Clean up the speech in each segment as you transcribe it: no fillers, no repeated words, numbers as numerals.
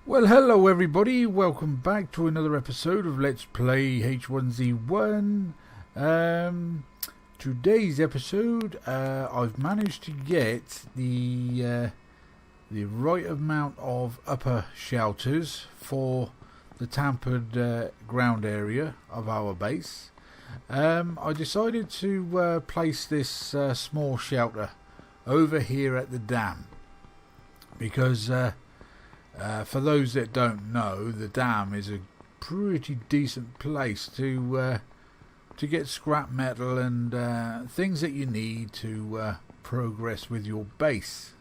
Well, hello everybody, welcome back to another episode of Let's Play H1Z1. Today's episode, I've managed to get the right amount of upper shelters for the tampered ground area of our base. I decided to place this small shelter over here at the dam because for those that don't know, the dam is a pretty decent place to get scrap metal and things that you need to progress with your base.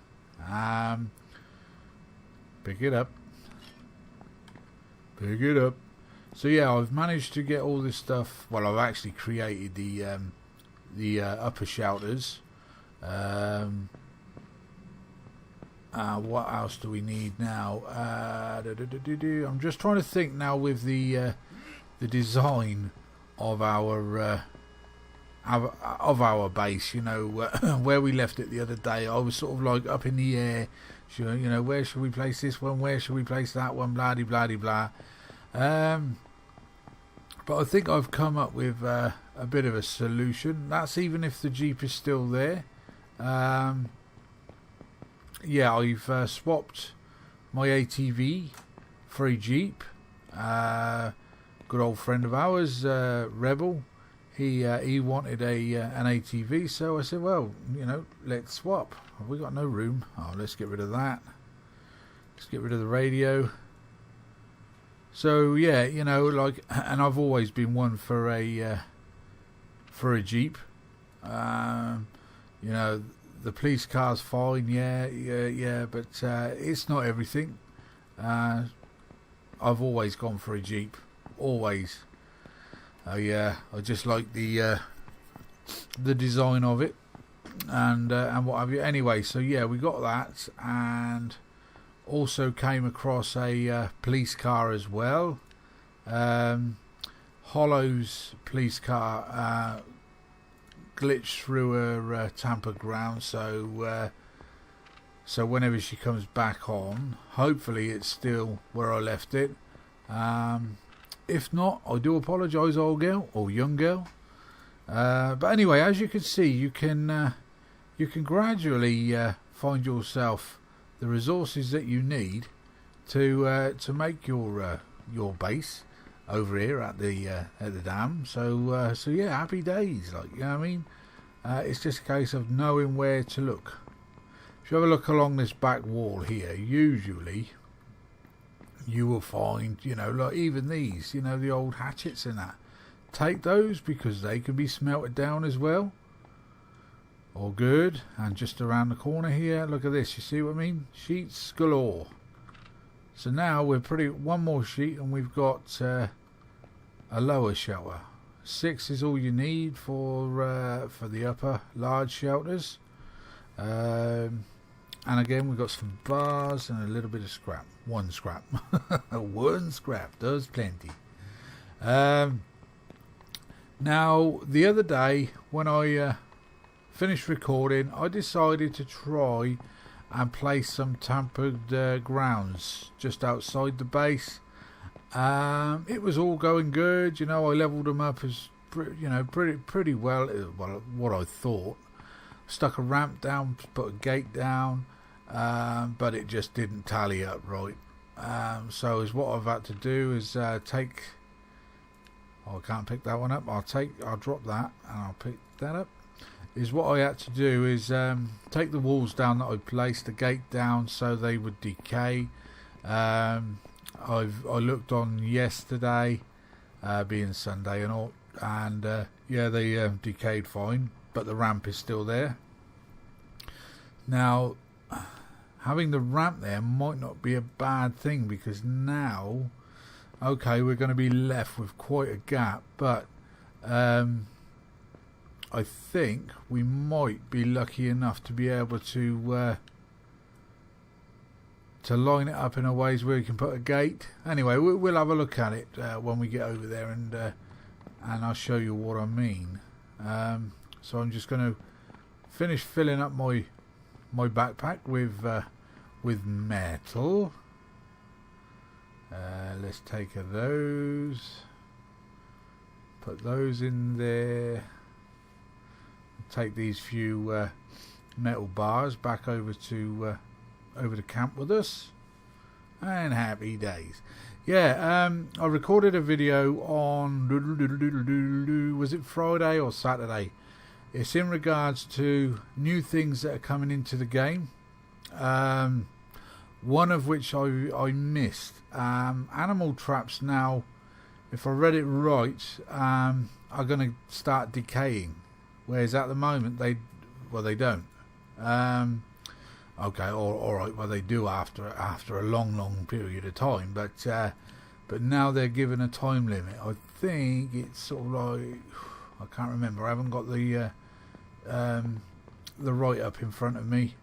Pick it up. So yeah, I've managed to get all this stuff. Well, I've actually created the upper shelters. What else do we need now? I'm just trying to think now with the design of our base. You know, where we left it the other day. I was sort of like up in the air. Sure, you know, where should we place this one? Where should we place that one? Blah de blah de blah. But I think I've come up with a bit of a solution. That's even if the Jeep is still there. Yeah, I've swapped my ATV for a Jeep. Good old friend of ours, Rebel. He wanted an ATV, so I said, well, you know, let's swap. Have we got no room? Oh, let's get rid of that. Let's get rid of the radio. So yeah, you know, like, and I've always been one for a Jeep. You know, the police car's fine, yeah, but it's not everything. I've always gone for a Jeep, always. Yeah, I just like the design of it, and what have you. Anyway, so yeah, we got that, and also came across a police car as well. Hollow's police car glitched through her tamper ground, so whenever she comes back on, hopefully it's still where I left it. If not, I do apologise, old girl or young girl. But anyway, as you can see, you can gradually find yourself the resources that you need to make your base over here at the dam. So yeah, happy days, like, you know what I mean. It's just a case of knowing where to look. If you have a look along this back wall here, usually you will find, you know, like even these, you know, the old hatchets and that. Take those because they can be smelted down as well. All good. And just around the corner here, look at this. You see what I mean? Sheets galore. So now we're one more sheet and we've got a lower shelter. 6 is all you need for the upper large shelters. And again, we've got some bars and a little bit of scrap. One scrap. One scrap does plenty. Now, the other day when I finished recording, I decided to try and place some tampered grounds just outside the base. It was all going good, you know. I levelled them up as pretty well. Well, what I thought. Stuck a ramp down, put a gate down, but it just didn't tally up right. So is what I've had to do is take. Oh, I can't pick that one up. I'll drop that and I'll pick that up. Is what I had to do is take the walls down that I placed, the gate down so they would decay. I looked on yesterday, being Sunday and all, and yeah, they decayed fine, but the ramp is still there. Now, having the ramp there might not be a bad thing because now, okay, we're going to be left with quite a gap, but I think we might be lucky enough to be able to line it up in a ways where we can put a gate. Anyway, we'll have a look at it when we get over there, and I'll show you what I mean. So I'm just going to finish filling up my backpack with metal. let's take those, put those in there, take these few metal bars back over to camp with us, and happy days. Yeah, I recorded a video on, was it Friday or Saturday? It's in regards to new things that are coming into the game. One of which I missed. Animal traps now, if I read it right, are going to start decaying. Whereas at the moment they don't. Okay, all right. Well, they do after a long period of time, but now they're given a time limit. I think it's sort of like, I can't remember. I haven't got the write up in front of me.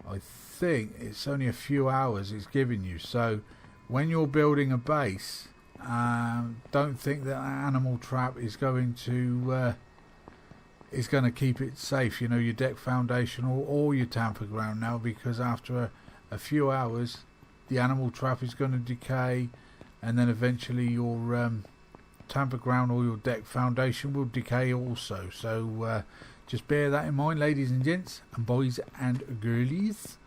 I think it's only a few hours it's giving you. So when you're building a base, don't think that animal trap is going to keep it safe, you know, your deck foundation or your tamper ground now, because after a few hours the animal trap is going to decay, and then eventually your tamper ground or your deck foundation will decay also. So just bear that in mind, ladies and gents, and boys and girlies.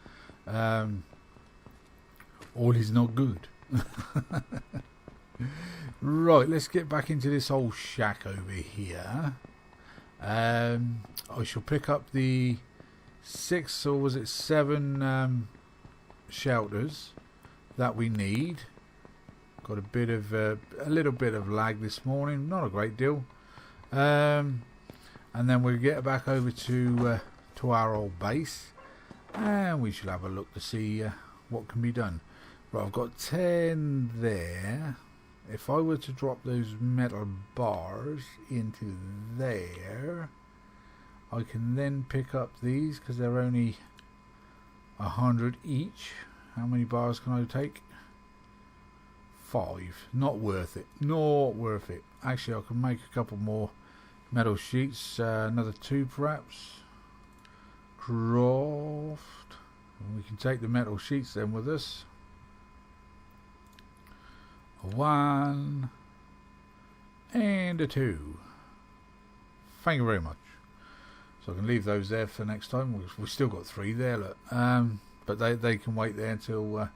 All is not good. Right, let's get back into this old shack over here. I shall pick up the 6 or was it 7 shelters that we need. Got a little bit of lag this morning, not a great deal. And then we'll get back over to our old base, and we shall have a look to see what can be done. Right, I've got 10 there. If I were to drop those metal bars into there, I can then pick up these, because they're only 100 each. How many bars can I take? 5. Not worth it. Not worth it. Actually, I can make a couple more metal sheets. Another 2 perhaps. Craft. And we can take the metal sheets then with us. 1 and a 2. Thank you very much. So I can leave those there for next time. We've still got 3 there, look. But they can wait there until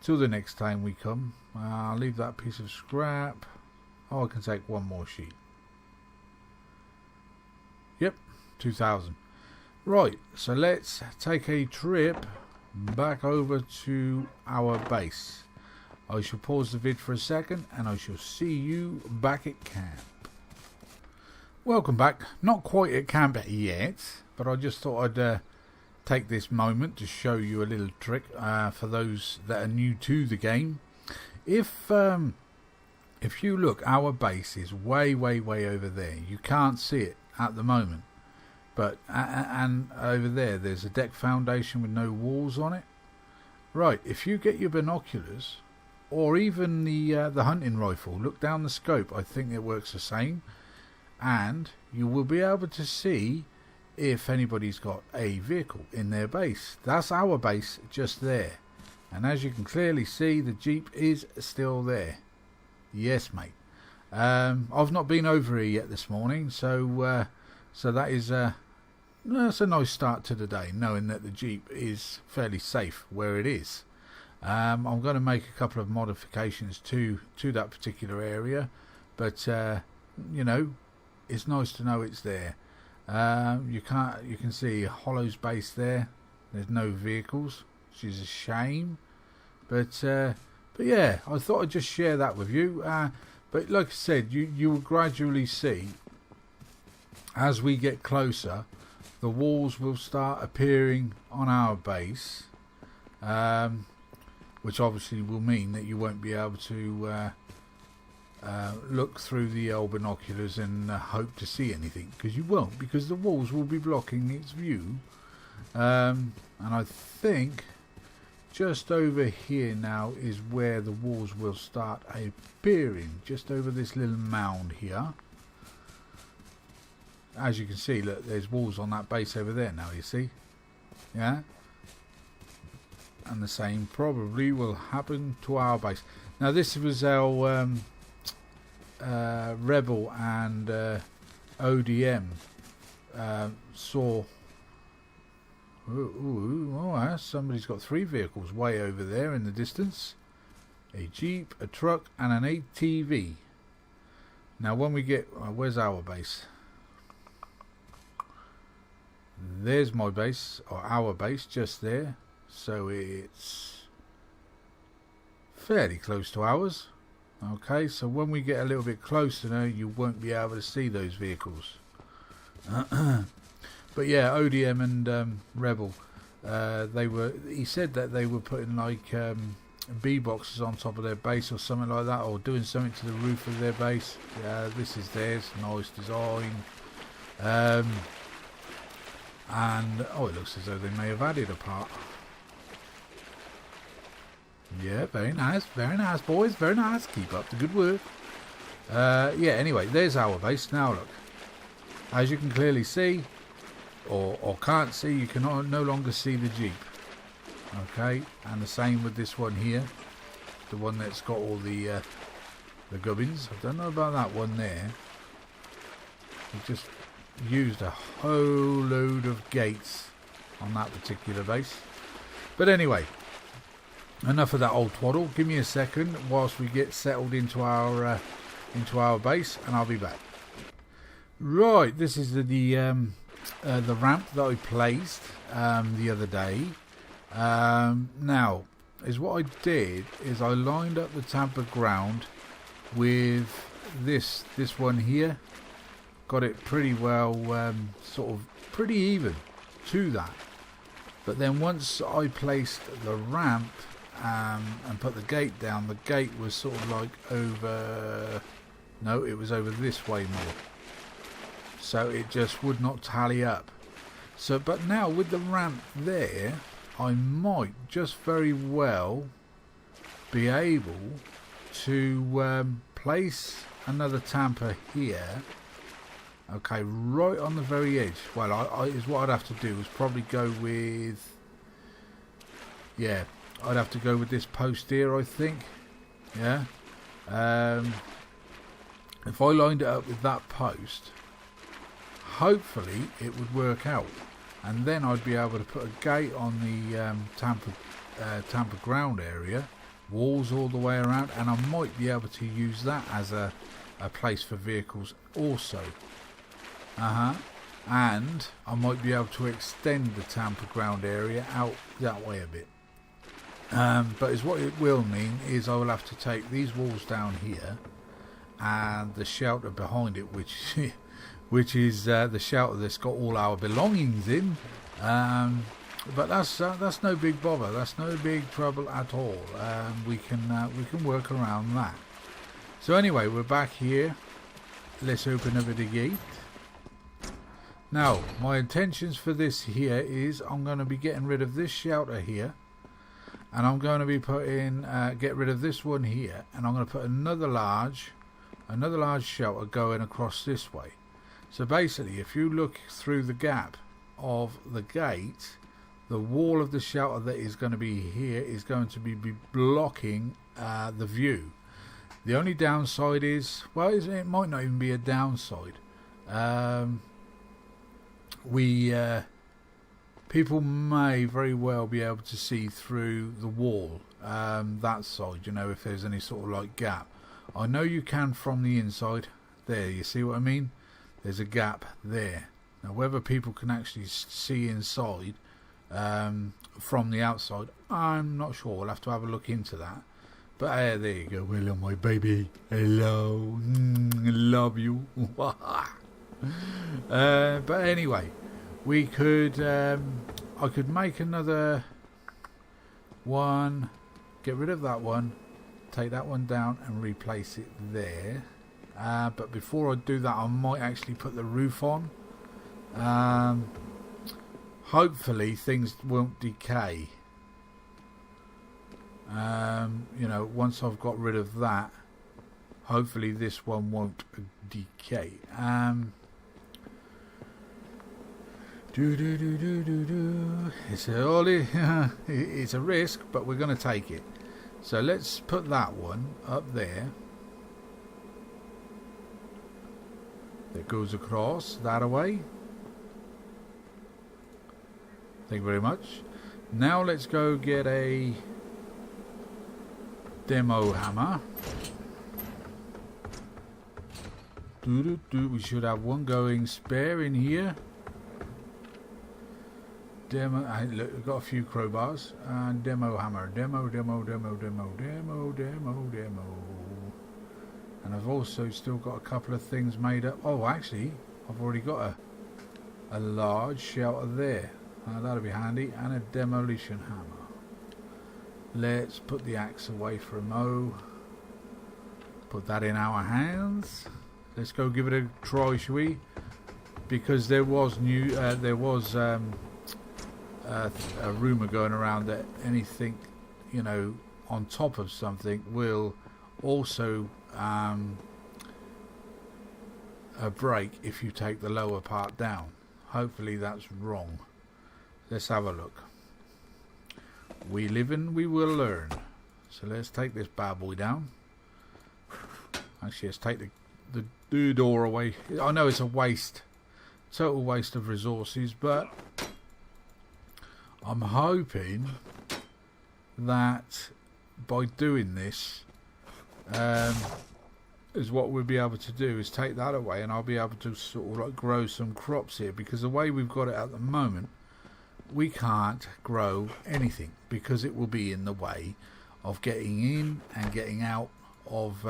the next time we come. I'll leave that piece of scrap. Oh, I can take 1 more sheet. Yep, 2,000. Right, so let's take a trip back over to our base. I shall pause the vid for a second, and I shall see you back at camp. Welcome back. Not quite at camp yet, but I just thought I'd take this moment to show you a little trick for those that are new to the game. If you look, our base is way over there. You can't see it at the moment, but and over there's a deck foundation with no walls on it. Right, if you get your binoculars, or even the hunting rifle, look down the scope. I think it works the same, and you will be able to see if anybody's got a vehicle in their base. That's our base just there, and as you can clearly see, the Jeep is still there. Yes, mate. I've not been over here yet this morning, so that is that's a nice start to the day, knowing that the Jeep is fairly safe where it is. I'm going to make a couple of modifications to that particular area, but you know, it's nice to know it's there. You can see Hollow's base there. There's no vehicles, which is a shame, but yeah, I thought I'd just share that with you. But like I said, you will gradually see, as we get closer, the walls will start appearing on our base, which obviously will mean that you won't be able to look through the old binoculars and hope to see anything, because you won't, because the walls will be blocking its view. And I think just over here now is where the walls will start appearing, just over this little mound here. As you can see, look, there's walls on that base over there now, you see? Yeah? and the same probably will happen to our base. Now this was our Rebel and ODM saw. Oh, somebody's got 3 vehicles way over there in the distance. A Jeep, a truck and an ATV. Now when we get, where's our base? There's my base, or our base, just there. So it's fairly close to ours. Okay, so when we get a little bit closer now, you won't be able to see those vehicles. But yeah, ODM and Rebel, he said that they were putting like B boxes on top of their base or something like that, or doing something to the roof of their base. Yeah, this is theirs, nice design. And it looks as though they may have added a part. Yeah, very nice, boys, very nice. Keep up the good work. Yeah, anyway, there's our base. Now look, as you can clearly see, or can't see, you can no longer see the Jeep. Okay, and the same with this one here, the one that's got all the gubbins. I don't know about that one there. We just used a whole load of gates on that particular base. But anyway, enough of that old twaddle. Give me a second whilst we get settled into our base, and I'll be back. Right, this is the ramp that I placed the other day. Now, is what I did is I lined up the tamper ground with this one here. Got it pretty well, sort of pretty even to that. But then once I placed the ramp and put the gate down, the gate was sort of like over, no, it was over this way more. So it just would not tally up. So, but now with the ramp there, I might just very well be able to place another tamper here. Okay, right on the very edge. Well, is what I'd have to do is probably go with, yeah, I'd have to go with this post here, I think. Yeah. If I lined it up with that post, hopefully it would work out, and then I'd be able to put a gate on the tamper ground area, walls all the way around, and I might be able to use that as a place for vehicles also. And I might be able to extend the tamper ground area out that way a bit. But what it will mean is I will have to take these walls down here and the shelter behind it, which is the shelter that's got all our belongings in. But that's no big bother. That's no big trouble at all. We can work around that. So anyway, we're back here. Let's open up the gate. Now, my intentions for this here is I'm going to be getting rid of this shelter here, and I'm going to be putting get rid of this one here, and I'm going to put another large shelter going across this way. So basically, if you look through the gap of the gate, the wall of the shelter that is going to be here is going to be blocking the view. The only downside is, well, it might not even be a downside. People may very well be able to see through the wall, that side, you know, if there's any sort of like gap. I know you can from the inside. There, you see what I mean? There's a gap there. Now whether people can actually see inside from the outside, I'm not sure. We'll have to have a look into that. But there you go. Hello my baby. Hello. I love you. But anyway, we could I could make another one, get rid of that one, take that one down and replace it there. But before I do that, I might actually put the roof on. Hopefully things won't decay. You know, once I've got rid of that, hopefully this one won't decay. Do do do do do do. It's it's a risk, but we're going to take it. So let's put that one up there. That goes across that away. Thank you very much. Now let's go get a demo hammer. We should have one going spare in here. Demo. Look, we've got a few crowbars and demo hammer. Demo. And I've also still got a couple of things made up. Oh, actually, I've already got a large shelter there. That'll be handy. And a demolition hammer. Let's put the axe away for a mo. Put that in our hands. Let's go give it a try, shall we? Because there was a rumour going around that anything, you know, on top of something will also break if you take the lower part down. Hopefully that's wrong. Let's have a look. We live and we will learn. So let's take this bad boy down. Actually, let's take the door away. I know it's a waste, total waste of resources, but I'm hoping that by doing this is what we'll be able to do is take that away, and I'll be able to sort of like grow some crops here, because the way we've got it at the moment, we can't grow anything because it will be in the way of getting in and getting out of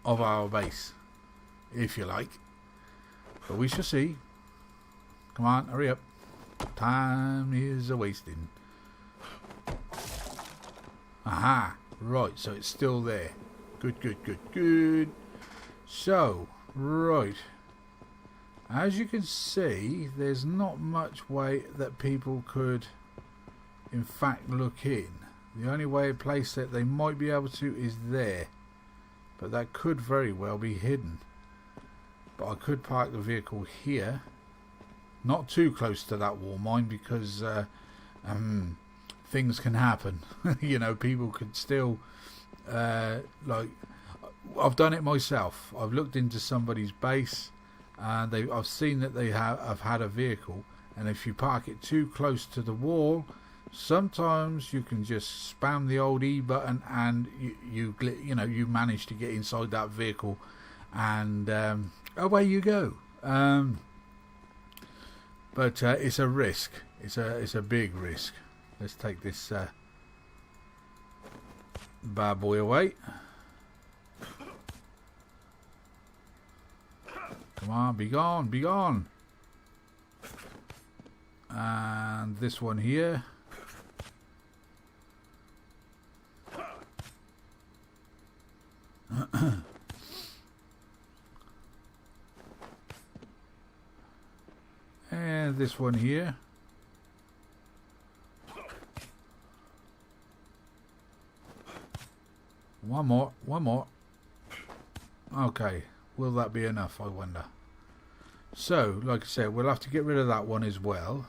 our base, if you like. But we shall see. Come on, hurry up. Time is a wasting. Aha, right, so it's still there. Good. So, right, as you can see, there's not much way that people could in fact look in. The only way to place that they might be able to is there, but that could very well be hidden. But I could park the vehicle here, not too close to that wall, mind, because things can happen. You know, people could still like, I've done it myself. I've looked into somebody's base and I've seen that they have had a vehicle, and if you park it too close to the wall, sometimes you can just spam the old E button and you manage to get inside that vehicle, and away you go. But it's a risk. It's a big risk. Let's take this bad boy away. Come on, be gone. And this one here. And this one here. One more. Okay, will that be enough, I wonder? So, like I said, we'll have to get rid of that one as well.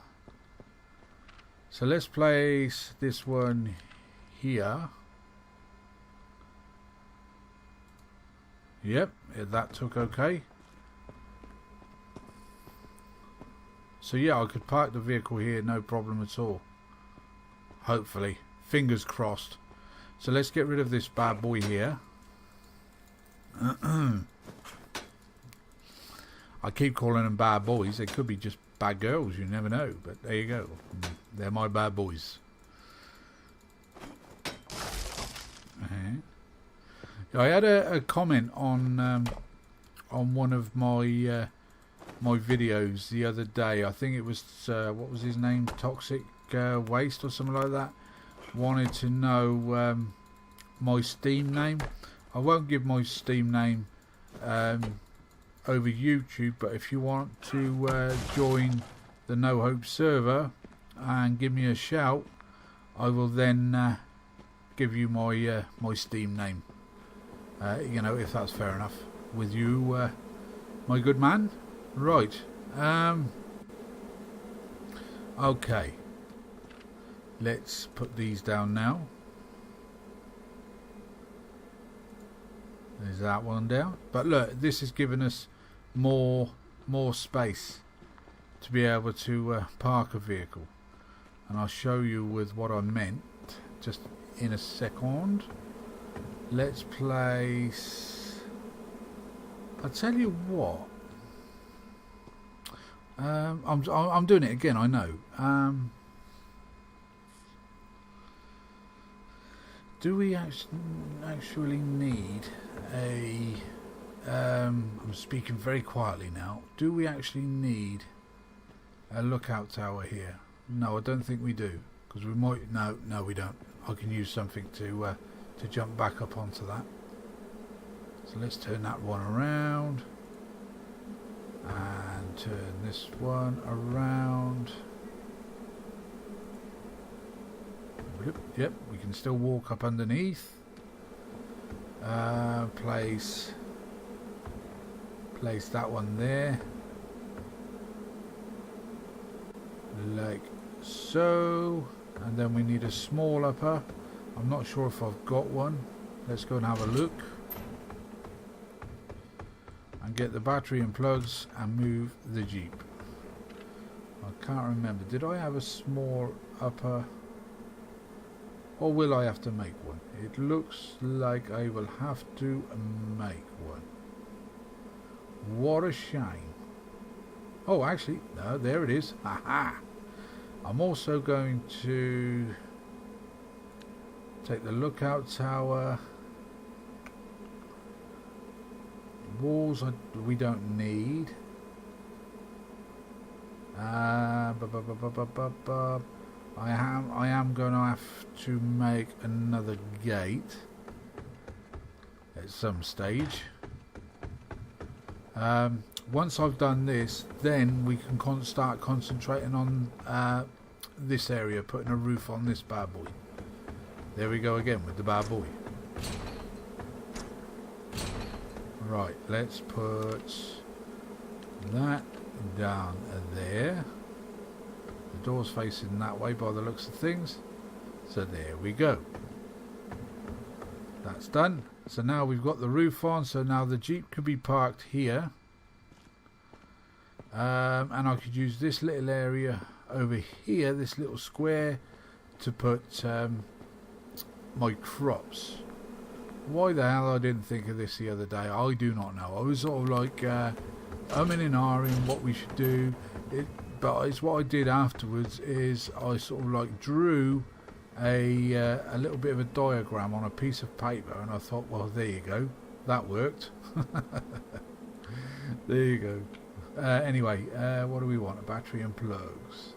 So let's place this one here. Yep, that took okay. So yeah, I could park the vehicle here, no problem at all. Hopefully. Fingers crossed. So let's get rid of this bad boy here. I keep calling them bad boys. They could be just bad girls, you never know. But there you go. They're my bad boys. I had a comment on one of my my videos the other day. I think it was what was his name? Toxic Waste or something like that. Wanted to know my Steam name. I won't give my Steam name over YouTube, but if you want to join the No Hope server and give me a shout, I will then give you my my Steam name. You know, if that's fair enough with you, my good man. Right, Okay. Let's put these down now. There's that one down. But look, this has given us more space to be able to park a vehicle. And I'll show you with what I meant just in a second. Let's place... I'll tell you what. I'm doing it again, I know. Do we actually need a... I'm speaking very quietly now. Do we actually need a lookout tower here? No, I don't think we do. Because we might... No, we don't. I can use something to jump back up onto that. So let's turn that one around. And turn this one around. Yep, we can still walk up underneath. Place that one there. Like so. And then we need a small upper. I'm not sure if I've got one. Let's go and have a look. And get the battery and plugs and move the Jeep. I can't remember. Did I have a small upper? Or will I have to make one? It looks like I will have to make one. What a shame. Oh, actually, no, there it is. Aha! I'm also going to take the lookout tower. Walls we don't need. I am going to have to make another gate at some stage. Once I've done this, then we can start concentrating on this area, putting a roof on this bad boy. There we go again with the bad boy. Right, let's put that down there. The door's facing that way by the looks of things. So there we go. That's done. So now we've got the roof on. So now the Jeep could be parked here. And I could use this little area over here, this little square, to put my crops. Why the hell I didn't think of this the other day, I do not know. I was sort of like umming and ahhing what we should do. But it's what I did afterwards is I sort of like drew a little bit of a diagram on a piece of paper, and I thought, well, there you go, that worked. There you go. Anyway, what do we want? A battery and plugs.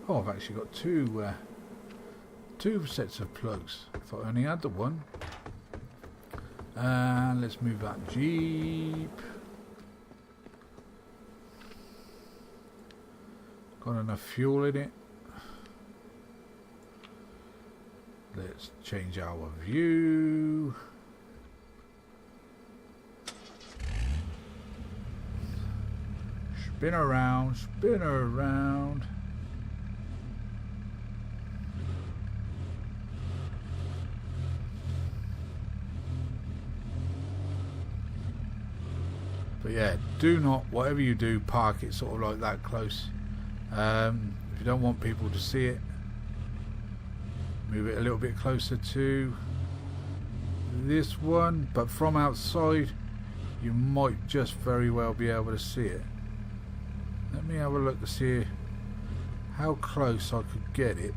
Oh, I've actually got two sets of plugs. I thought I only had the one. And let's move that Jeep. Got enough fuel in it. Let's change our view. Spin around, spin around. But yeah, do not, whatever you do, park it sort of like that close. If you don't want people to see it, move it a little bit closer to this one, but from outside you might just very well be able to see it. Let me have a look to see how close I could get it.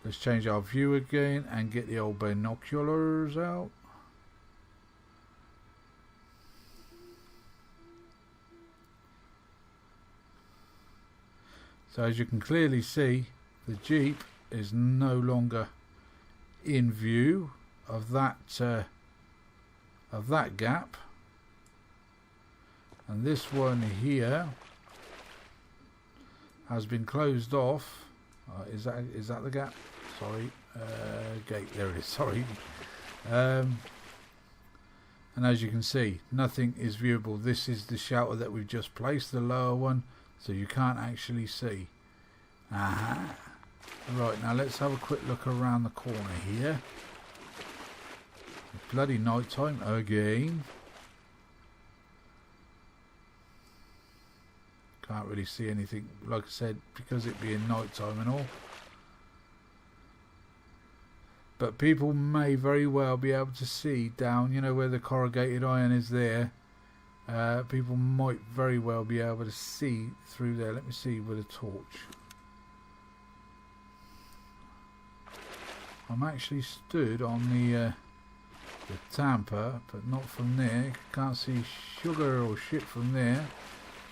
Let's change our view again and get the old binoculars out. So as you can clearly see, the Jeep is no longer in view of that gap, and this one here has been closed off. Is that the gap? Sorry, gate. There it is. Sorry. And as you can see, nothing is viewable. This is the shelter that we've just placed, the lower one, so you can't actually see. Aha. Right, now let's have a quick look around the corner here. Bloody night time again. Can't really see anything, like I said, because it being night time and all. But people may very well be able to see down, you know, where the corrugated iron is there. People might very well be able to see through there. Let me see with a torch. I'm actually stood on the tamper, but not from there. Can't see sugar or shit from there.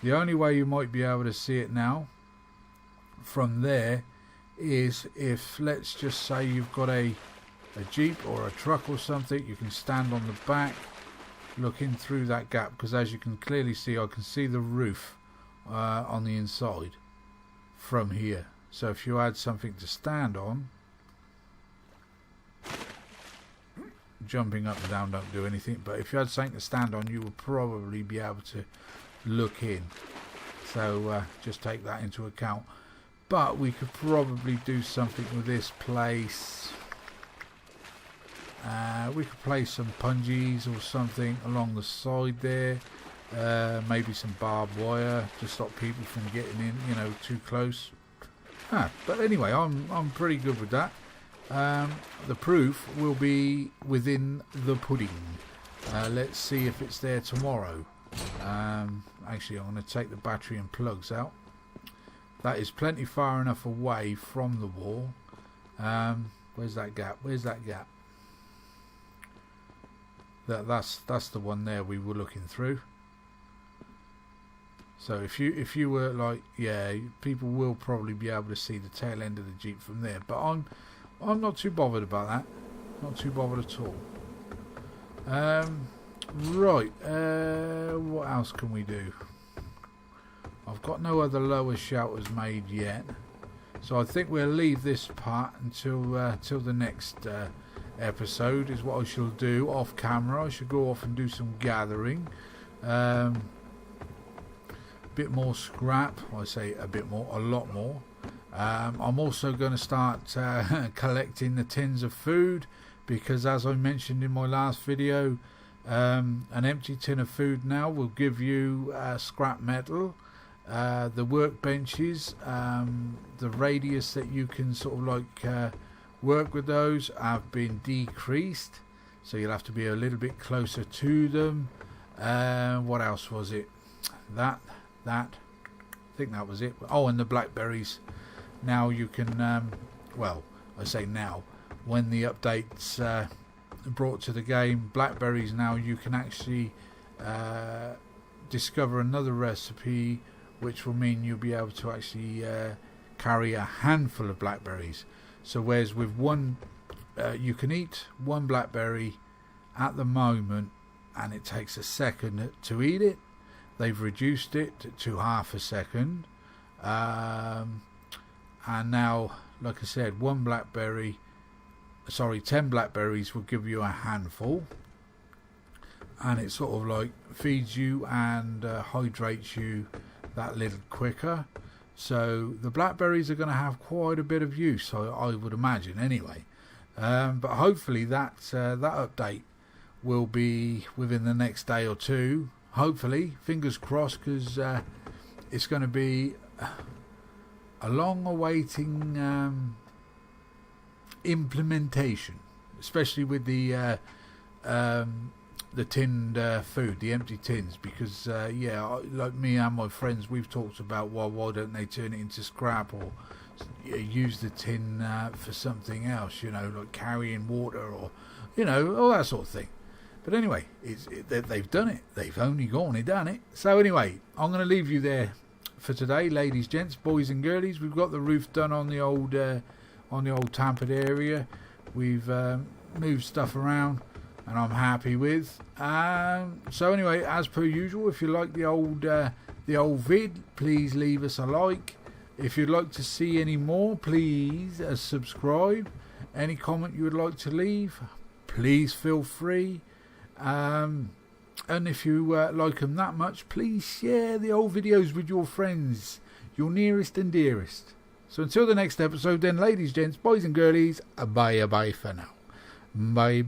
The only way you might be able to see it now from there is if, let's just say, you've got a Jeep or a truck or something. You can stand on the back looking through that gap, because as you can clearly see, I can see the roof on the inside from here. So if you had something to stand on, jumping up and down don't do anything, but if you had something to stand on, you would probably be able to look in. So just take that into account. But we could probably do something with this place. We could place some punjies or something along the side there. Maybe some barbed wire to stop people from getting in, you know, too close. But anyway, I'm pretty good with that. The proof will be within the pudding. Let's see if it's there tomorrow. Actually, I'm going to take the battery and plugs out. That is plenty far enough away from the wall. Where's that gap? Where's that gap? That's the one there we were looking through. So if you were like, yeah, people will probably be able to see the tail end of the Jeep from there. But I'm not too bothered about that. Not too bothered at all. Right. What else can we do? I've got no other lower shelters made yet, so I think we'll leave this part until till the next episode. Is what I shall do off camera. I should go off and do some gathering. Bit more scrap. I say a bit more, a lot more. I'm also going to start collecting the tins of food, because as I mentioned in my last video, an empty tin of food now will give you scrap metal. The workbenches, the radius that you can sort of like work with those have been decreased, so you'll have to be a little bit closer to them. What else was it? That I think that was it. Oh, and the blackberries. Now you can, well, I say now, when the updates brought to the game, blackberries, now you can actually discover another recipe, which will mean you'll be able to actually carry a handful of blackberries. So whereas with one, you can eat one blackberry at the moment and it takes a second to eat it, they've reduced it to half a second. And now, like I said, 10 blackberries will give you a handful, and it sort of like feeds you and hydrates you that little quicker. So the blackberries are going to have quite a bit of use, I would imagine anyway. But hopefully that update will be within the next day or two. Hopefully, fingers crossed, because it's going to be a long-awaiting implementation, especially with the tinned food, the empty tins, because yeah, like me and my friends, we've talked about why don't they turn it into scrap or use the tin for something else, you know, like carrying water or, you know, all that sort of thing. But anyway, they've done it. They've only gone and done it. So anyway, I'm going to leave you there for today, ladies, gents, boys and girlies. We've got the roof done on the old tampered area. We've moved stuff around, and I'm happy with. So anyway, as per usual, if you like the old vid, please leave us a like. If you'd like to see any more, please subscribe. Any comment you would like to leave, please feel free. And if you like them that much, please share the old videos with your friends, your nearest and dearest. So until the next episode then, ladies, gents, boys and girlies, bye for now. Bye.